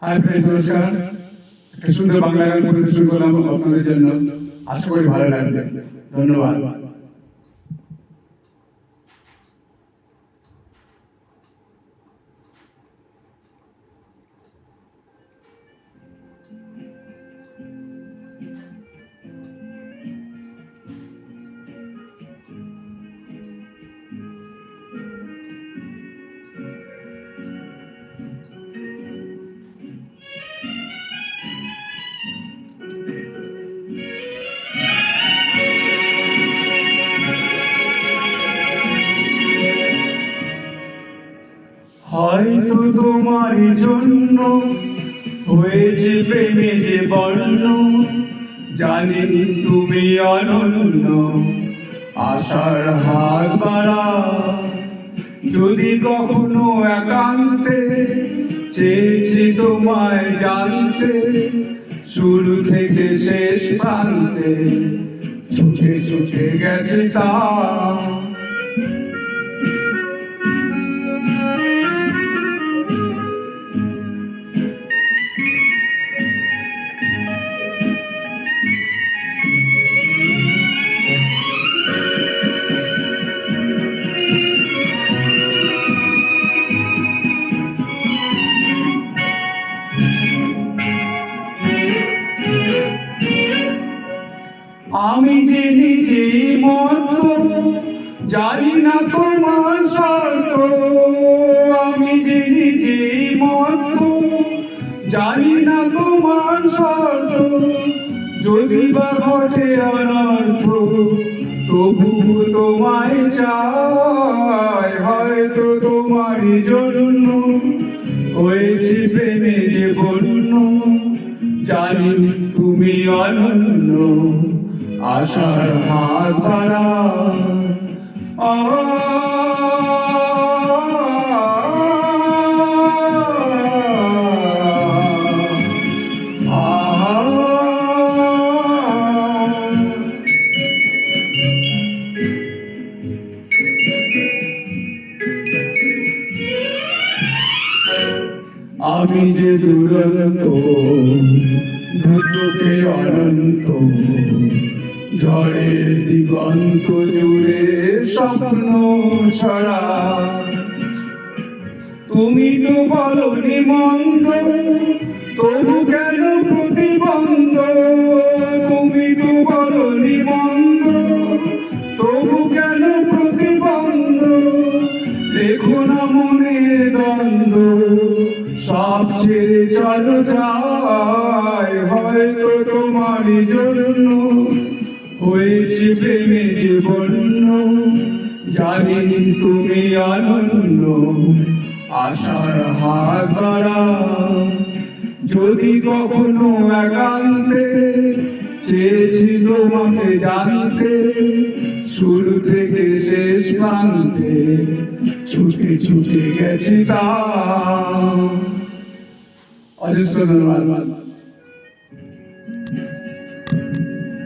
Hi friends, নমস্কার। একটা সুন্দর বাংলা গান পরিবেশন করলাম আপনাদের জন্য। আশা করি ভালো লাগবে। ধন্যবাদ। হয়তো তোমার জন্য হয়েছে প্রেমে যে বর্ণ, জানি তুমি অনন্য, আশার হাত বাড়া। যদি কখনো একান্তে চেয়েছি তোমায় জানতে, শুরু থেকে শেষ প্রান্তে ছুটে ছুটে গেছে তা। আমি যে নিজেই মত, জানি না তোমার শর্ত। আমি যে নিজেই মত, জানি না তোমার শর্ত। যদি বা ঘটে অনর্থ, তবু তোমায় চাই। হয়তো তোমারই জন্য হয়েছে প্রেমে যে বন্য, জানি তুমি অনন্য, আশার হাত বাড়া। আমি যে দুরন্ত, দুচোখে অনন্ত, ঝড়ের দিগন্ত জুড়ে স্বপ্ন ছড়া। তুমি তো বলনি মন্দ, তবু কেন প্রতিবন্ধ? তুমি তো বলনি মন্দ, তবু কেন প্রতিবন্ধ? দেখো না মনে দ্বন্দ্ব, সব ছেড়ে চলো যাই। হয়তো তোমারই জন্য হয়েছে প্রেমে যে বন্য, জানি তুমি অনন্য, আশার হাত বাড়া। যদি কখনো একান্তে চেয়েছি তোমাকে জানতে, শুরু থেকে শেষ প্রান্তে ছুটে ছুটে গেছি তা। অজস্র ধন্যবাদ।